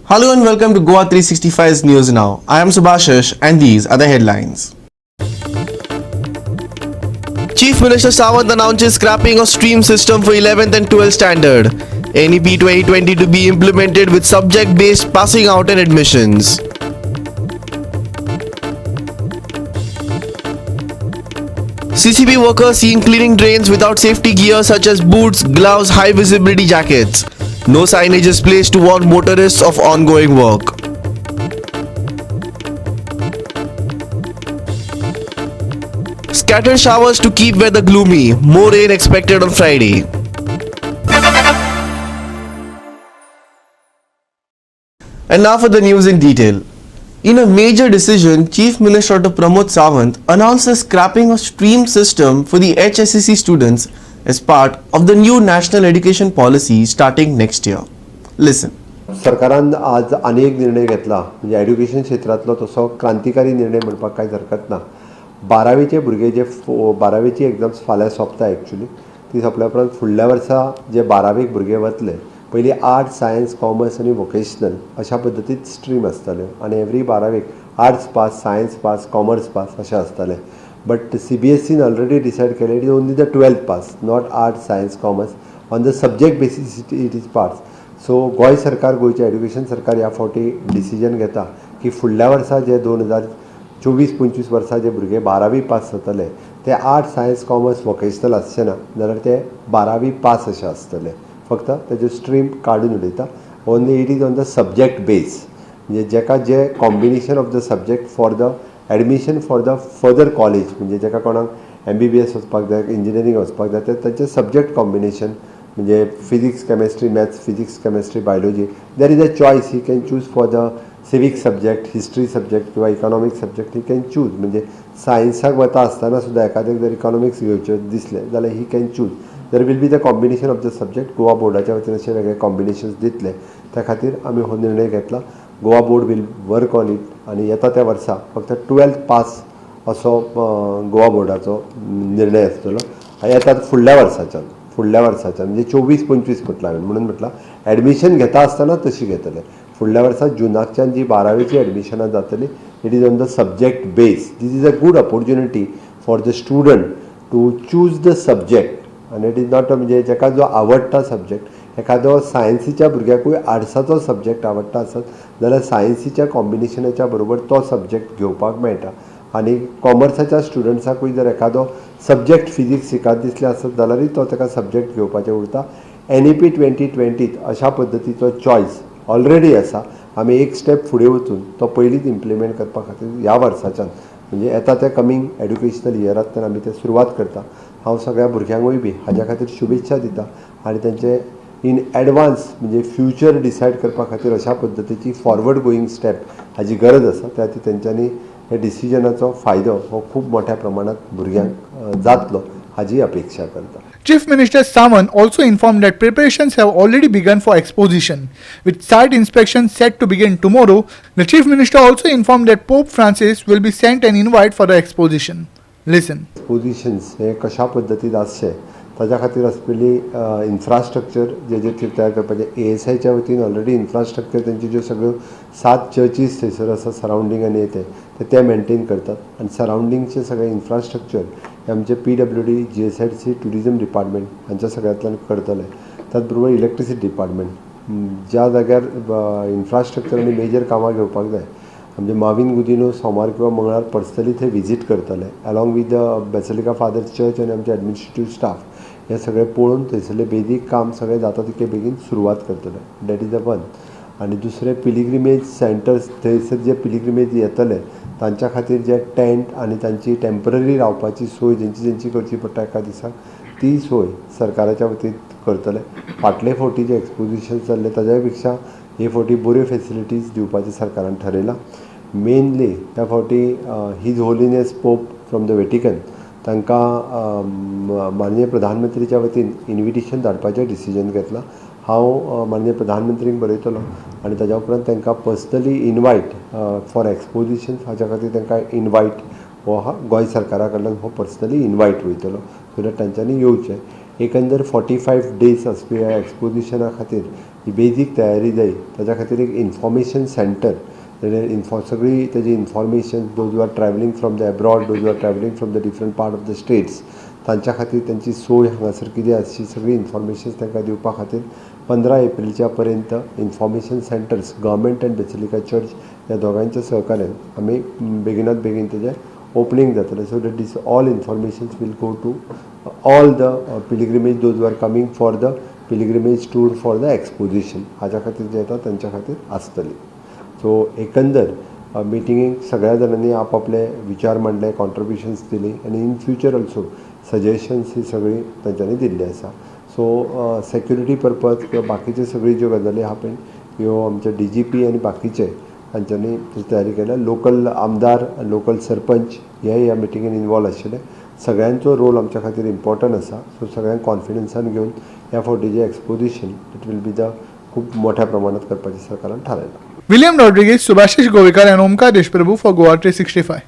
Hello and welcome to Goa 365's News Now. I am Subhashish and these are the headlines. Chief Minister Sawant announces scrapping of stream system for 11th and 12th standard. NEP 2020 to be implemented with subject-based passing out and admissions. CCB workers seen cleaning drains without safety gear such as boots, gloves, high visibility jackets. No signage is placed to warn motorists of ongoing work. Scattered showers to keep weather gloomy. More rain expected on Friday. And now for the news in detail. In a major decision, Chief Minister Dr. Pramod Sawant announced the scrapping of stream system for the HSCC students as part of the new national education policy starting next year. Listen. सरकारान आज अनेक निर्णय घेतला म्हणजे education क्षेत्रातलो तसो क्रांतिकारी निर्णय म्हणपाक कांय हरकत ना. 12वीचे भुरगे जे 12वीची एग्जाम्स फाल्यां सोंपता एक्चुअली ती सोंपल्या उपरांत फुडल्या वर्सा जे 12वीक भुरगे वतले पयलीं आर्ट्स सायन्स कॉमर्स आनी वोकेशनल अशा पद्दतीन स्ट्रीम आसताल्यो आनी एवरी 12वीक arts pass science pass commerce pass अशें आसतालें. बट CBSEन ऑलरेडी डिसायड केलें it is only the 12th pass not arts science commerce on the subject basis it is pass. So गोंय सरकार गोंयचें एड्युकेशन सरकार ह्या फावटी डिसिजन घेता की फुडल्या वर्सा जे 2024-25 वर्सा जे भुरगे 12वी पास जातले ते आर्ट्स सायन्स कॉमर्स वोकेशनल आसचे ना जाल्यार ते 12वी पास अशें आसतले. फक्त तेजे स्ट्रीम काडून उडयता. Only it is on the subject base म्हणजे जेका जे combination of the subject for the admission for the further college म्हणजे जेका कोणाक MBBS वचपाक जाय इंजिनियरींग वचपाक जाय तेंचे सब्जेक्ट कॉम्बिनेशन म्हणजे physics chemistry maths physics chemistry biology there is a choice he can choose for the civic subject history subject किंवा economic subject he can choose. म्हणजे सायन्साक वता आसतना सुद्दां एखाद्याक जर इकॉनॉमिक्स घेवचें दिसलें जाल्यार he can choose. There will be the combination of the subject. Goa बोर्डाच्या वतीन अशे वेगळे कॉम्बिनेशन्स दितले त्या खातीर आमी हो निर्णय घेतला. Goa board will work on it आनी येता त्या वर्सा फक्त 12th पास असो गोवा बोर्डाचो निर्णय आसतलो. येता फुडल्या वर्साच्यान म्हणजे 24-25 म्हटलां हांवें म्हणून म्हटलां एडमिशन घेता आसतना तशी घेतले. फुडल्या वर्सा जुनाच्यान जी 12वीची एडमिशनां जातली it is on the subject base. This is a good opportunity for the student to choose the subject आनी इट इज नॉट म्हणजे जेका जो आवडटा सब्जेक्ट एखादो सायन्सीच्या भुरग्याकूय आर्ट्साचो सब्जेक्ट आवडटा आसत जाल्यार सायन्सीच्या कॉम्बिनेशनाच्या बरोबर तो सब्जेक्ट घेवपाक मेळटा. आनी कॉमर्साच्या स्टुडंट्साकूय जर एखादो सब्जेक्ट फिजिक्स शिकात दिसले आसत जाल्यारूय तो ताका सब्जेक्ट घेवपाचें उरता. NEP 2020 अशा पद्दतीचो चॉयस ऑलरेडी आसा. आमी एक स्टेप फुडें वचून तो पयलींच इम्प्लिमेंट करपा खातीर ह्या वर्साच्यान म्हणजे येता त्या कमींग एड्युकेशनल इयरांतल्यान आमी ते सुरवात करता. हांव सगळ्या भुरग्यांकूय बी हाज्या खातीर शुभेच्छा दिता आनी तेंचे इन एडवान्स म्हणजे फ्युचर डिसायड करपा खातीर अशा पद्दतीची फॉरवर्ड गोईंग स्टेप हाजी गरज आसा. त्या खातीर तेंच्यांनी हे डिसिजनाचो फायदो हो खूब मोठ्या प्रमाणात भुरग्यांक जातलो हाजी अपेक्षा करता. Chief Minister Sawant also informed that preparations have already begun for exposition. With site inspection set to begin tomorrow, the Chief Minister also informed that Pope Francis will be sent an invite for the exposition. Listen. Expositions हे कशा पद्दतीन आसचे ताज्या खातीर आसपली infrastructure जे तयार करपाचें ASIच्या वतीन ऑलरेडी इन्फ्रास्ट्रक्चर तेंच्यो ज्यो सगळ्यो 7 चर्चीस थंयसर आसा सरावंडींग आनी ते मेंटेन करतात आनी सरावंडिंगचे सगळे इन्फ्रास्ट्रक्चर हे आमचे PWD GSIDC टुरिजम डिपार्टमेंट हांच्या सगळ्यांतल्यान करतले. त्याच बरोबर इलेक्ट्रिसिटी डिपार्टमेंट ज्या जाग्यार इन्फ्रास्ट्रक्चर आनी मेजर कामां घेवपाक जाय म्हणजे माविन गुदिनो सोमार किंवा मंगळार पर्सनली थंय विजीट करतले along with the basilica father church आनी आमचे एडमिनिस्ट्रेटीव स्टाफ हे सगळे पळोवन थंयसरलें बेजीक काम सगळें जाता तितके बेगीन सुरवात करतले. That is the one. आनी दुसरे पिलिग्रिमेज सेंटर्स थंयसर जे पिलिग्रिमेज येतले तांच्या खातीर जे टेंट आनी तांची टेम्पररी रावपाची सोय जेंची करची पडटा एका दिसाक ती सोय सरकाराच्या वतीन करतले. फाटले फावटी जे एक्सपोजिशन जाल्ले ताज्या पेक्षा हे फावटी बऱ्यो फेसिलिटीज दिवपाचें सरकारान ठरयलां. मेनली त्या फावटी his holiness pope from the Vatican तांकां माननीय प्रधानमंत्रीच्या वतीन इन्विटेशन धाडपाचें डिसिजन घेतलां. हांव माननीय प्रधानमंत्रीक बरयतलो आनी ताज्या उपरांत तांकां पर्सनली इनवायट फॉर एक्सपोजिशन हाच्या खातीर तांकां इनवायट हो गोंय सरकारा कडल्यान हो पर्सनली इनवायट वयतलो सो दॅट तांच्यांनी येवचें. एकंदर 45 डेज आसपी ह्या एक्सपोजिशना खातीर ही बेजीक तयारी जाय. ताच्या खातीर एक इन्फॉर्मेशन सेंटर सगळी तेजी information those are travelling from the abroad, those are travelling from the different part of the states, तांच्या खातीर त्यांची सोय हांगासर कितें अशी सगळी इन्फॉर्मेशन तांकां दिवपा खातीर 15 एप्रिलच्या पर्यंत information centres government and basilica church ह्या दोगांच्या सहकार्यान आमी बेगिनात बेगीन तेजें ओपनिंग जातलें. So that this all informations will go to all the pilgrimage those are coming for the pilgrimage tour for the exposition हाच्या खातीर जे येता तांच्या खातीर आसतली. सो एकंदर मिटिंगेक सगळ्या जाणांनी आपआपले विचार मांडले, कॉन्ट्रिब्युशन्स दिली आनी इन फ्युचर ऑल्सो सजेशन्स ही सगळी तांच्यांनी दिल्ली आसा. सो सेक्युरिटी पर्पज किंवा बाकीचे सगळी ज्यो गजाली आहा पळय ह्यो आमचे DGP आनी बाकीचे हांच्यांनी तेची तयारी केल्या. लोकल आमदार, लोकल सरपंच हे ह्या मिटिंगेन इनवॉल्व आशिल्ले. सगळ्यांचो रोल आमच्या खातीर इम्पॉर्टंट आसा. सो सगळ्यांक कॉन्फिडन्सान घेवन ह्या फावटीचें exposition it will be the खूब मोठ्या प्रमाणात करपाचें सरकारान थारायलां. William Rodriguez, Subhashish Govekar and Omkar Deshprabhu for Goa 365.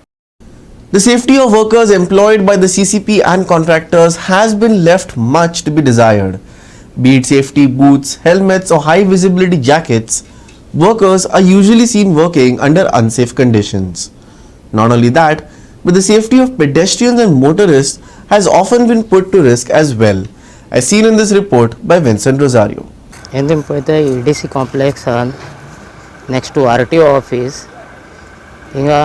The safety of workers employed by the CCP and contractors has been left much to be desired. Be it safety boots, helmets or high visibility jackets, workers are usually seen working under unsafe conditions. Not only that, but the safety of pedestrians and motorists has often been put to risk as well, as seen in this report by Vincent Rosario. Endem poite EDC complex next to RTO office हिंगा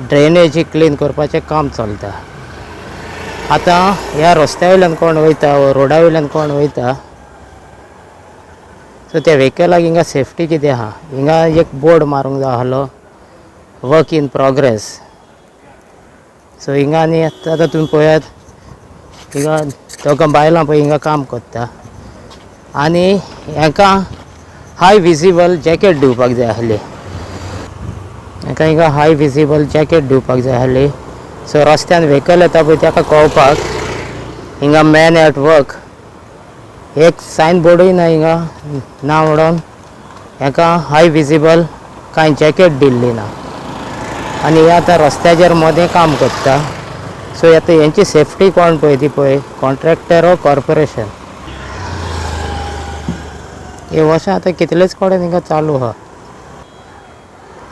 drainage clean करपाचें काम चलता. आतां ह्या रस्त्या वयल्यान कोण वयता वा रोडा वयल्यान कोण वयता सो त्या व्हेकलाक हिंगा सेफ्टी कितें आहा हिंगा एक बोर्ड मारूंक जाय आसलो वर्क इन प्रोग्रेस. सो हिंगा न्ही आतां तुमी पळयात हिंगा दोगां बायलां पळय हिंगा काम करता आनी हांकां हाय विजिबल जॅकेट दिवपाक जाय आसली. हांकां हिंगा हाय विजिबल जॅकेट दिवपाक जाय आसली. सो रस्त्यान व्हेकल येता पळय ताका कळपाक हिंगा मॅन एट वर्क एक सायन बोर्डूय ना हिंगा ना म्हणून हाका हाय विजिबल कांय जॅकेट दिल्ली ना आनी हे आतां रस्त्याचेर मदें काम करता. सो आतां हेंची सेफ्टी कोण पळयती पळय कॉन्ट्रॅक्टर ओ कॉर्पोरेशन हे वर्सां आतां कितलेच कडेन हिंगा चालू आहा.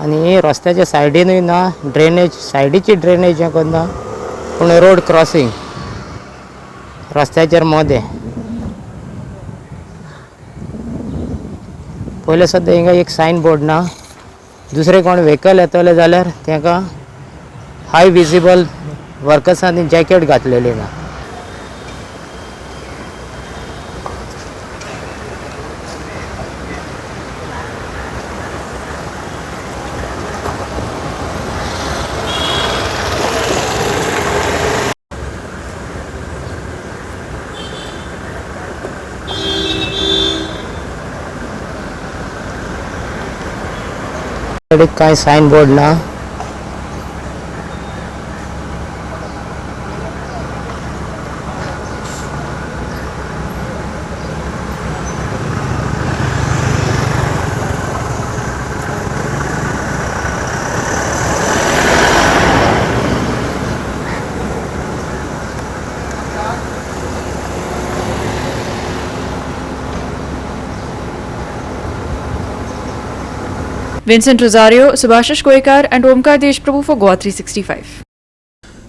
आनी रस्त्याच्या सायडीनूय ना ड्रेनेज सायडीची ड्रेनेज हें करना पूण रोड क्रॉसींग रस्त्याचेर मदें पयले सद्दां हिंगा एक सायन बोर्ड ना. दुसरे कोण व्हेकल येतले जाल्यार तांकां हाय विजिबल वर्कर्सांनी जॅकेट घातलेली ना. काय साइन बोर्ड ना. Vincent Rosario, Subhashish Govekar and Omkar Deshprabhu for Goa 365.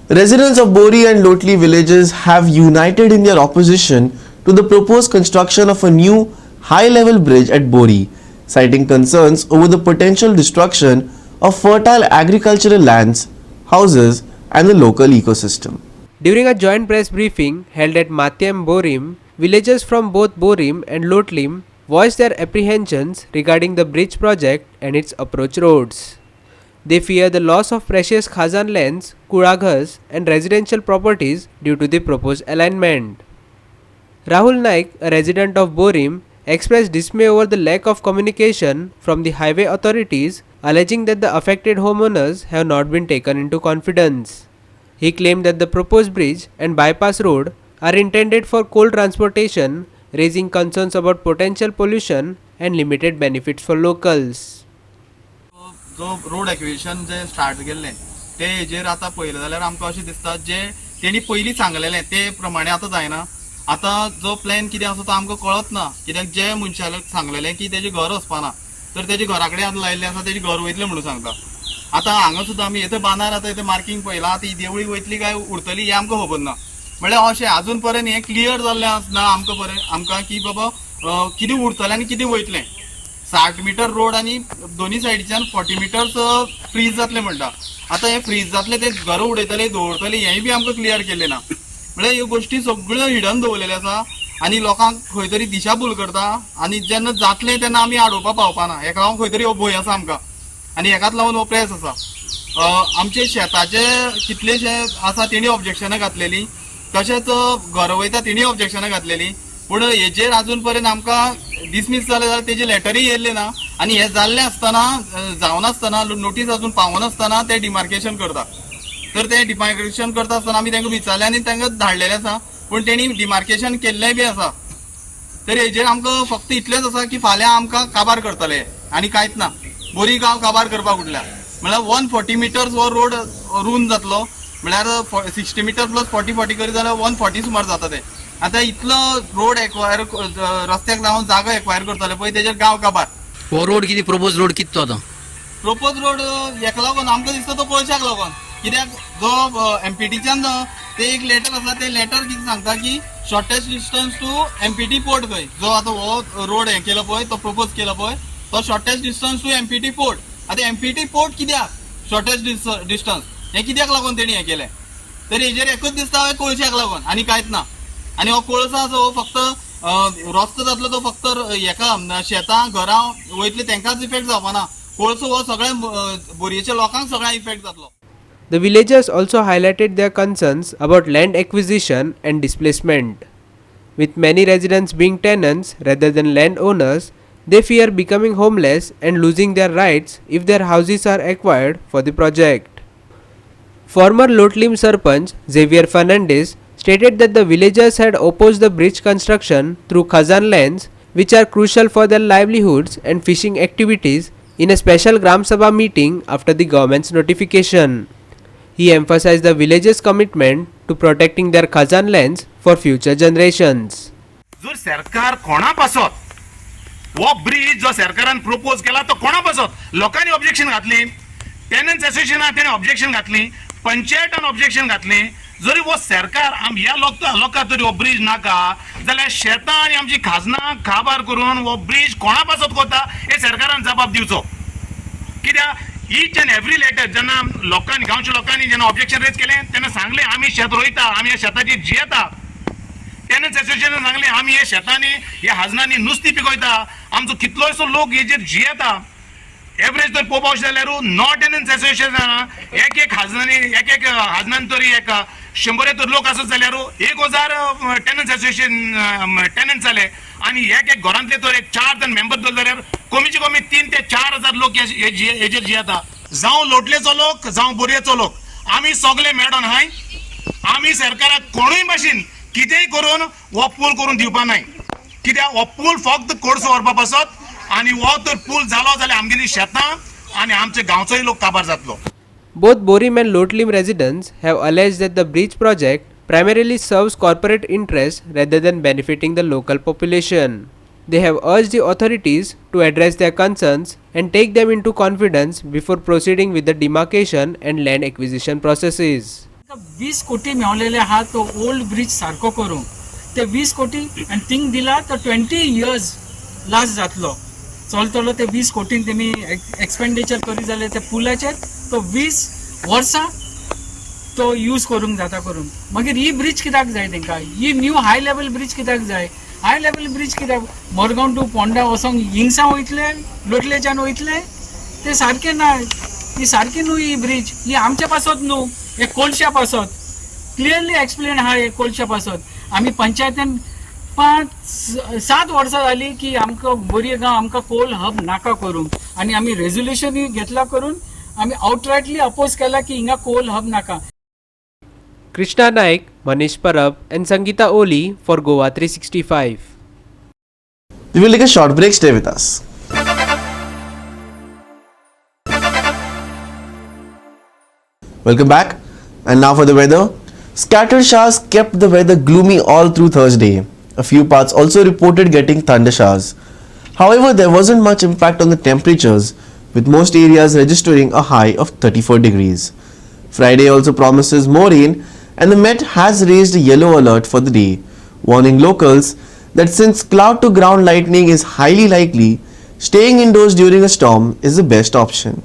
Residents of Bori and Lotli villages have united in their opposition to the proposed construction of a new high-level bridge at Bori, citing concerns over the potential destruction of fertile agricultural lands, houses and the local ecosystem. During a joint press briefing held at Matyam Borim, villagers from both Borim and Lotlim voiced their apprehensions regarding the bridge project and its approach roads. They fear the loss of precious khazan lands, kuraghas and residential properties due to the proposed alignment. Rahul Naik, a resident of Borim, expressed dismay over the lack of communication from the highway authorities, alleging that the affected homeowners have not been taken into confidence. He claimed that the proposed bridge and bypass road are intended for coal transportation, raising concerns about potential pollution and limited benefits for locals. जो road acquisition जे start केल्लें ते हेजेर आतां पळयलें जाल्यार आमकां अशें दिसता जे तेणी पयलीं सांगलेलें ते प्रमाणे आतां जायना आता जो प्लॅन कितें आसा तो आमकां कळत ना, कित्याक जे मनशाक सांगलेलें की तेजें घर वचपाना, तर तेजे घरा कडेन आतां लायिल्लें आसा तेजें घर वयतलें म्हणून सांगता. आतां हांगा सुद्दां आमी येथे बांदार आतां येथे मार्किंग पळयलां, आतां ही देवळी वयतली काय उरतली हें आमकां खबर ना. म्हळ्यार अशें आजून पर्यंत हें क्लियर जाल्लें ना आमकां की बाबा कितें उरतलें आनी कितें वयतलें. 60 मीटर रोड आनी दोनी सायडीच्यान 40 मिटर्स फ्रीज जातले म्हणटा. आतां हे फ्रीज जातले ते घर उडयतले दवरतले हेंय बी आमकां क्लियर केल्लें ना. म्हळ्यार ह्यो गोश्टी सगळ्यो हिडन दवरलेल्यो आसा आनी लोकांक खंय तरी दिशाभूल करता आनी जेन्ना जातलें तेन्ना आमी आडोवपा पावपाना. हेका लागून खंय तरी हो भंय आसा आमकां आनी हेकाच लागून हो प्रेस आसा. आमचे शेताचे कितलेशे आसा तेणी ऑब्जेक्शनां घातलेली, तशेंच घर वयता तेणी ऑब्जेक्शनां घातलेली, पूण हेजेर आजून पर्यंत आमकां डिसमीस जालें जाल्यार तेजी लेटरूय येयल्ली ना. आनी हें जाल्लें आसतना जावनासतना नोटीस अजून पावनासतना ते डिमार्केशन करता. तर ते डिमार्केशन करता आसतना आमी तांकां विचारलें आनी तांकां धाडलेलें आसा, पूण तेणी डिमार्केशन केल्लेंय बी आसा. तर हेजेर आमकां फक्त इतलेंच आसा की फाल्यां आमकां काबार करतले आनी कांयच ना. बोरी गांव काबार करपाक उरल्या. म्हळ्यार 140 मिटर्स हो रोड रूंद जातलो, म्हळ्यार 60 मिटर्स प्लस 40 करी जाल्यार 140 सुमार जाता ते. आतां इतलो रोड एक्वायर रस्त्याक लावून जागो एक्वायर करतले पळय तेजेर गांव काबार. हो रोड किती प्रपोज रोड किती तो आतां प्रोपोज रोड हेका लागून आमकां दिसता तो कोळशाक लागून, कित्याक जो एमपीटीच्यान ते एक लेटर आसा ते लेटर कितें सांगता की shortest distance to MPT port खंय, जो आतां हो रोड हे केलो पळय तो प्रपोज केलो पळय तो shortest distance to MPT port. आतां एमपीटी पोर्ट कित्याक शॉर्टेस्ट डिस्टन्स हें कित्याक लागून तेणी हें केलें. तर हेजेर एकूच दिसता कोळशाक लागून आनी कांयच ना. आनी हो कोळसो आसा हो फक्त रस्तो जातलो तो फक्त हेका शेतां घरां वयतले तांकांच इफेक्ट जावपाना. कोळसो हो सगळ्या बोरयेच्या लोकांक सगळ्या इफेक्ट जातलो. The villagers also highlighted their concerns about land acquisition and displacement. With many residents being tenants rather than landowners, they fear becoming homeless and losing their rights if their houses are acquired for the project. Former Lotlim Sarpanch Xavier Fernandez stated that the villagers had opposed the bridge construction through Khazan lands, which are crucial for their livelihoods and fishing activities, in a special Gram Sabha meeting after the government's notification. He emphasized the villagers' commitment to protecting their Khazan lands for future generations. जर सरकार कोणा पासत वो bridge जो सरकारान propose केला तो कोणा पासत लोकांनी ऑब्जेक्शन घातली, टेनन्स असोसिएशनान तेणे ऑब्जेक्शन घातली, पंचायतान ऑब्जेक्शन घातली. जरी वो सरकार ह्या लोकांक तरी हो ब्रिज नाका जाल्यार शेतां आनी आमची खाजनां काबार करून हो ब्रिज कोणा पासत कोता हे सरकारान जबाब दिवचो. कित्याक ईच अँड एवरी लेटर जेन्ना लोकांनी गांवच्या लोकांनी जेन्ना ऑब्जेक्शन रेज केलें तेन्ना सांगलें आमी शेत रोयता, आमी ह्या शेताची जियेता. टेनन्स असोसिएशनान सांगलें आमी हे शेतांनी ह्या हाजनांनी नुस्तीं पिकयता, आमचो कितलोसो लोक हेजेर जियेता. एवरेज तर पळोवपाक जाल्यार नॉट टेनन्स असोसिएशनान एक हाजनान तरी 100 तर लोक आसत जाल्यार 1000 टेनन्स असोसिएशन टेनन्स जाले आनी एक घरांतले तर 4 जण मेंबर दवरले जाल्यार कमीचे कमी 3 ते 4,000 लोक हेजेर जियेता. जावं लोटलेचो लोक जावं बोरयेचो लोक आमी सगळे मेळोन हाय. आमी सरकाराक कोणूय भाशेन कितेंय करून हो पूल करून दिवपा नाय. कित्याक हो पूल फक्त कोळसो व्हरपा पासत आनी हो तर पूल जालो जाल्यार आमगेली शेतां आनी आमचे गांवचोय लोक काबार जातलो. Both Borim and Lotlim residents have alleged that the bridge project primarily serves corporate interests rather than benefiting the local population. They have urged the authorities to address their concerns and take them into confidence before proceeding with the demarcation and land acquisition processes. 20 कोटी मेळलेले आहा तो old bridge सारको करूंक. ते 20 कोटी आनी thing दिला तो 20 इयर्स लास्ट जातलो चलतलो. ते 20 कोटीन तेमी एक्सपेंडिचर करी जाल्यार ते पुलाचेर तो 20 वर्सां तो यूज करूंक जाता करून. मागीर ही ब्रिज कित्याक जाय तांकां, ही न्यू हाय लेवल ब्रिज कित्याक जाय. हाय लेवल ब्रिज कित्याक मोरगांव टू पोंडा वचोंक हिंगसा वयतले लोटलेच्यान वयतले ते सारकें ना. ही सारकी न्हू ही ब्रिज, ही आमच्या पासत न्हू, हे कोळशा पासत. क्लियरली एक्सप्लेन आहा हे कोळशा पासत. आमी पंचायतीन 5-7 वर्सां जाली की आमकां बोरयेगांव आमकां कोल हब नाका करूंक आनी आमी रेजोल्युशन घेतला करून आमी आउटरायटली अपोज केला की हिंगा कोल हब नाका. Krishna Naik, Manish Parab and Sangeeta Oli for Goa 365. We will take a short break. Stay with us. Welcome back. And now for the weather. Scattered showers kept the weather gloomy all through Thursday. A few parts also reported getting thunder showers. However, there wasn't much impact on the temperatures, with most areas registering a high of 34 degrees. Friday also promises more rain, and the Met has raised a yellow alert for the day, warning locals that since cloud to ground lightning is highly likely, staying indoors during a storm is the best option.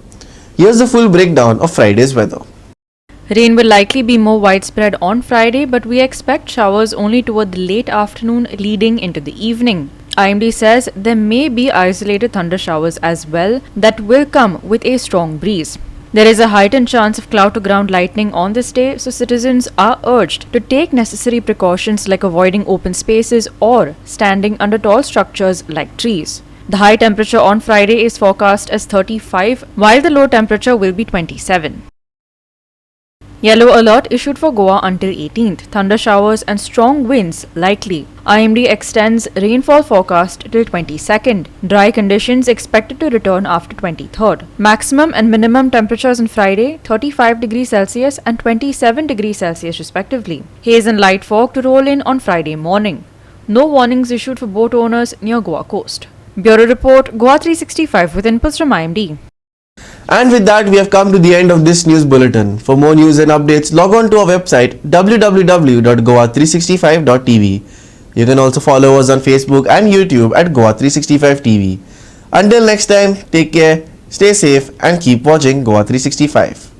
Here's the full breakdown of Friday's weather. Rain will likely be more widespread on Friday, but we expect showers only toward the late afternoon leading into the evening. IMD says there may be isolated thunder showers as well that will come with a strong breeze. There is a heightened chance of cloud to ground lightning on this day, so citizens are urged to take necessary precautions like avoiding open spaces or standing under tall structures like trees. The high temperature on Friday is forecast as 35, while the low temperature will be 27. Yellow alert issued for Goa until 18th. Thunder showers and strong winds likely. IMD extends rainfall forecast till 22nd. Dry conditions expected to return after 23rd. Maximum and minimum temperatures on Friday 35 degrees Celsius and 27 degrees Celsius respectively. Haze and light fog to roll in on Friday morning. No warnings issued for boat owners near Goa coast. Bureau Report, Goa 365 with inputs from IMD. And with that, we have come to the end of this news bulletin. For more news and updates, log on to our website www.goa365.tv. You can also follow us on Facebook and YouTube at Goa365TV. Until next time, take care, stay safe and keep watching Goa 365.